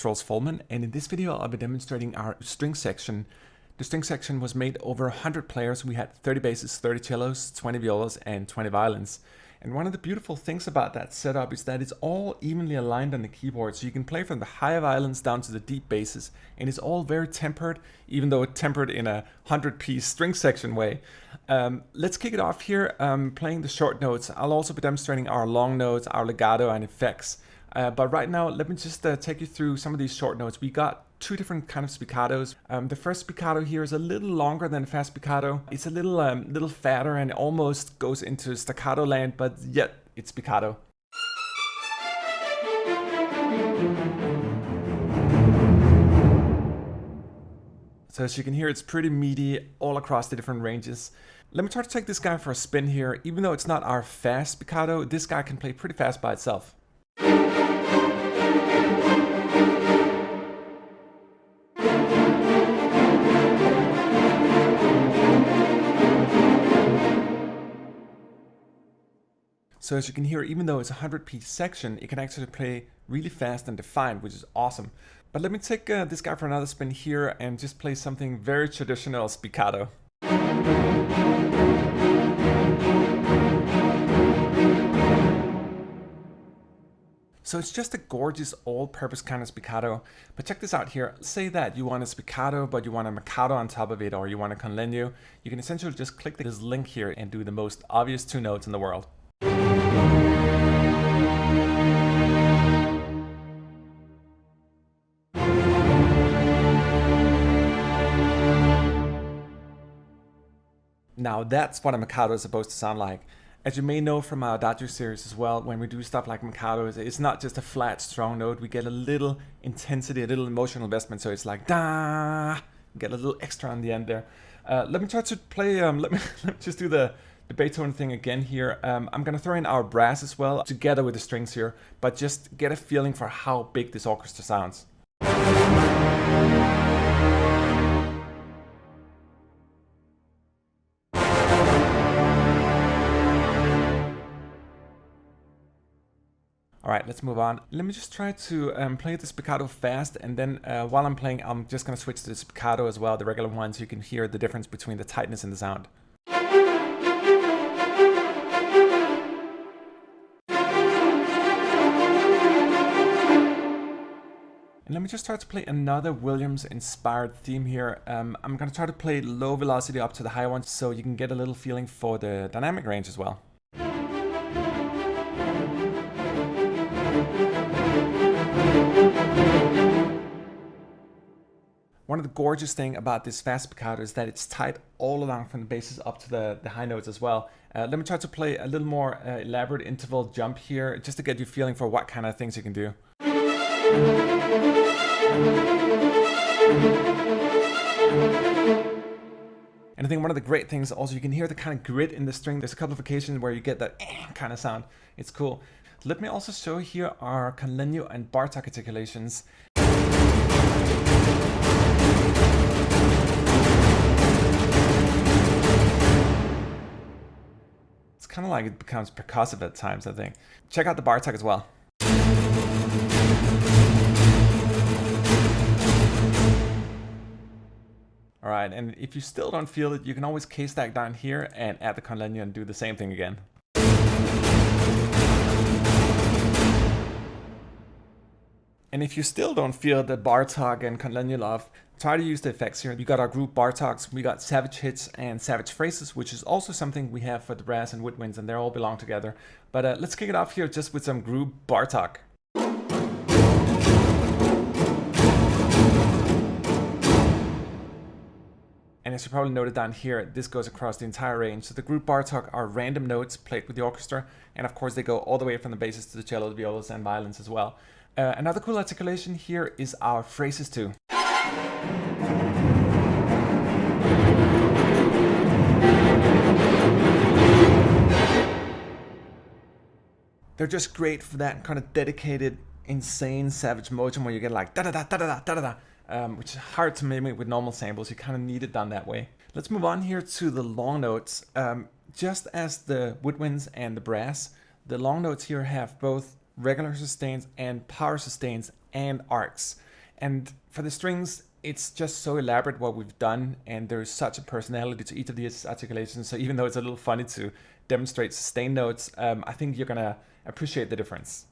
Troels Folmann, and in this video I'll be demonstrating our string section. The string section was made over 100 players. We had 30 basses, 30 cellos, 20 violas, and 20 violins. And one of the beautiful things about that setup is that it's all evenly aligned on the keyboard, so you can play from the high violins down to the deep basses, and it's all very tempered, even though it's tempered in a 100-piece string section way. Let's kick it off here, playing the short notes. I'll also be demonstrating our long notes, our legato, and effects. But right now, let me just take you through some of these short notes. We got two different kind of spiccatos. The first spiccato here is a little longer than fast spiccato. It's a little fatter and almost goes into staccato land, but yet it's spiccato. So as you can hear, it's pretty meaty all across the different ranges. Let me try to take this guy for a spin here. Even though it's not our fast spiccato, this guy can play pretty fast by itself. So as you can hear, even though it's a 100-piece section, it can actually play really fast and defined, which is awesome. But let me take this guy for another spin here and just play something very traditional spiccato. So it's just a gorgeous all-purpose kind of spiccato. But check this out here. Say that you want a spiccato, but you want a maccato on top of it, or you want a conlegno. You can essentially just click this link here and do the most obvious two notes in the world. Now that's what a maccato is supposed to sound like. As you may know from our 8Dio series as well, when we do stuff like maccatos, it's not just a flat, strong note. We get a little intensity, a little emotional investment. So it's like da, get a little extra on the end there. Let me try to play. Let me just do the Beethoven thing again here. I'm gonna throw in our brass as well, together with the strings here, but just get a feeling for how big this orchestra sounds. Alright, let's move on. Let me just try to play the spiccato fast, and then while I'm playing, I'm just going to switch to the spiccato as well, the regular one, so you can hear the difference between the tightness and the sound. And let me just try to play another Williams-inspired theme here. I'm going to try to play low velocity up to the high one, so you can get a little feeling for the dynamic range as well. One of the gorgeous things about this fast spiccato is that it's tight all along from the basses up to the high notes as well. Let me try to play a little more elaborate interval jump here, just to get you feeling for what kind of things you can do. And I think one of the great things also, you can hear the kind of grit in the string. There's a couple of occasions where you get that kind of sound. It's cool. Let me also show here our conlegno and Bartok articulations. It's kind of like it becomes percussive at times, I think. Check out the Bartok as well. Alright, and if you still don't feel it, you can always K-stack down here and add the conlegno and do the same thing again. And if you still don't feel the Bartok and conlegno love, try to use the effects here. We got our group Bartoks, we got savage hits and savage phrases, which is also something we have for the brass and woodwinds, and they all belong together. But let's kick it off here just with some group Bartok. And as you probably noted down here, this goes across the entire range. So the group Bartok are random notes played with the orchestra, and of course they go all the way from the basses to the cello, the violas, and violins as well. Another cool articulation here is our phrases too. They're just great for that kind of dedicated, insane, savage motion where you get like da da da da da da da da, which is hard to mimic with normal samples. You kind of need it done that way. Let's move on here to the long notes. Just as the woodwinds and the brass, the long notes here have both regular sustains and power sustains and arcs. And for the strings, it's just so elaborate what we've done, and there's such a personality to each of these articulations. So even though it's a little funny to demonstrate sustain notes, I think you're gonna appreciate the difference.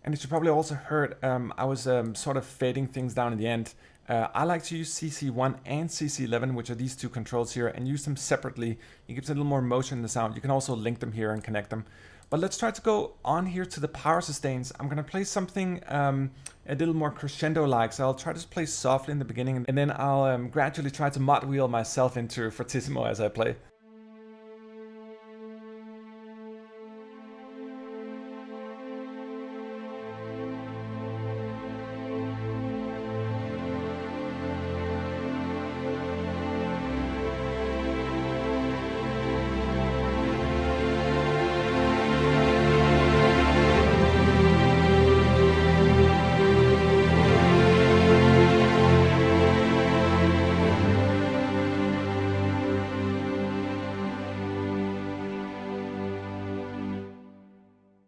And as you probably also heard, I was sort of fading things down in the end. I like to use CC1 and CC11, which are these two controls here, and use them separately. It gives a little more motion in the sound. You can also link them here and connect them. But let's try to go on here to the power sustains. I'm going to play something a little more crescendo-like, so I'll try to play softly in the beginning, and then I'll gradually try to mod wheel myself into fortissimo as I play.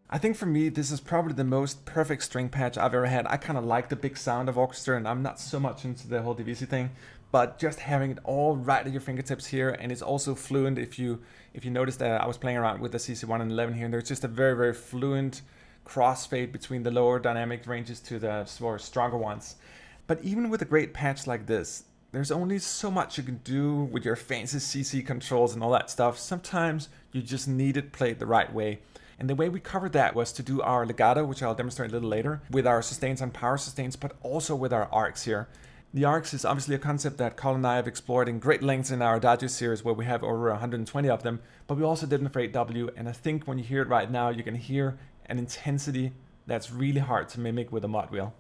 I think for me, this is probably the most perfect string patch I've ever had. I kind of like the big sound of Orchestra, and I'm not so much into the whole divisi thing, but just having it all right at your fingertips here, and it's also fluent. If you noticed that I was playing around with the CC1 and 11 here, and there's just a very, very fluent crossfade between the lower dynamic ranges to the more stronger ones. But even with a great patch like this, there's only so much you can do with your fancy CC controls and all that stuff. Sometimes you just need it played the right way. And the way we covered that was to do our legato, which I'll demonstrate a little later, with our sustains and power sustains, but also with our arcs here. The arcs is obviously a concept that Colin and I have explored in great lengths in our Adagio series, where we have over 120 of them, but we also did them for 8W, and I think when you hear it right now, you can hear an intensity that's really hard to mimic with a mod wheel.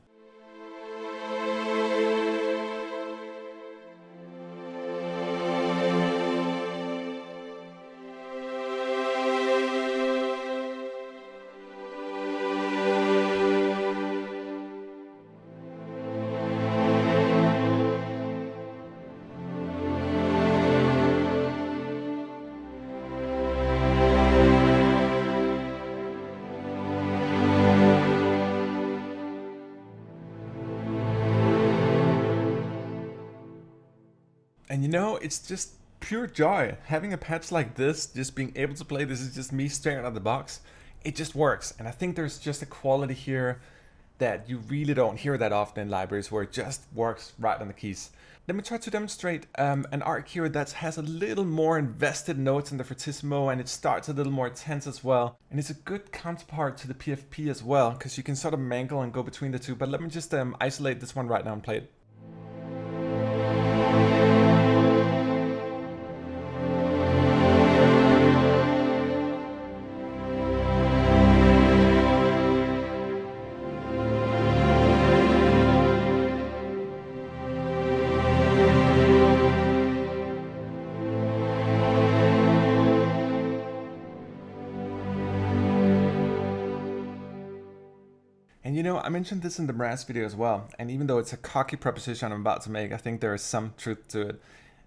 And you know, it's just pure joy. Having a patch like this, just being able to play this is just me staring out of the box. It just works. And I think there's just a quality here that you really don't hear that often in libraries, where it just works right on the keys. Let me try to demonstrate an arc here that has a little more invested notes in the fortissimo, and it starts a little more tense as well. And it's a good counterpart to the PFP as well, because you can sort of mangle and go between the two. But let me just isolate this one right now and play it. And you know, I mentioned this in the brass video as well, and even though it's a cocky proposition I'm about to make, I think there is some truth to it.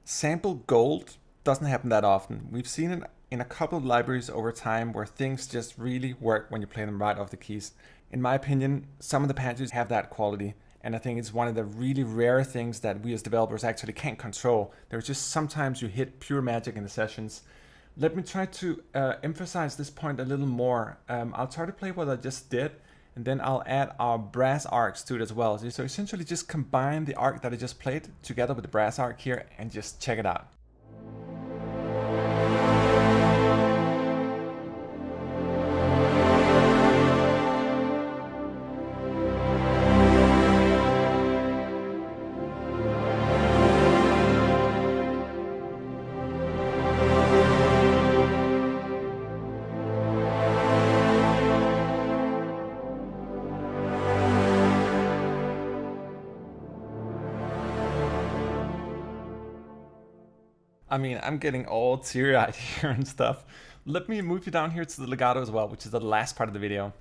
Sample gold doesn't happen that often. We've seen it in a couple of libraries over time where things just really work when you play them right off the keys. In my opinion, some of the patches have that quality, and I think it's one of the really rare things that we as developers actually can't control. There's just sometimes you hit pure magic in the sessions. Let me try to emphasize this point a little more. I'll try to play what I just did, and then I'll add our brass arcs to it as well. So essentially just combine the arc that I just played together with the brass arc here and just check it out. I mean, I'm getting all teary-eyed here and stuff. Let me move you down here to the legato as well, which is the last part of the video.